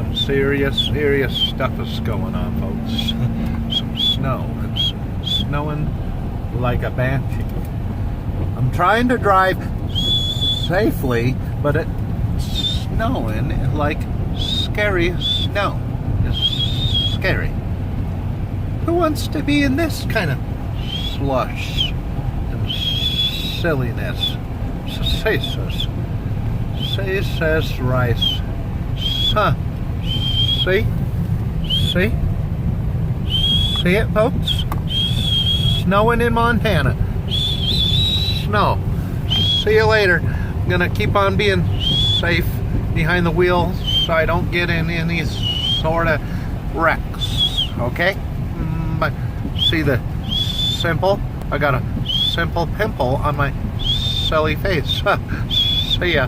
Some serious stuff is going on, folks. Some snow. It's snowing like a banshee. I'm trying to drive safely, but it's snowing like scary snow. It's scary. Who wants to be in this kind of slush and silliness? Says rice. Huh. See it, folks? Snowing in Montana. Snow. See you later. I'm gonna keep on being safe behind the wheel so I don't get in any sort of wrecks. Okay? But see the simple? I got a simple pimple on my silly face. See ya.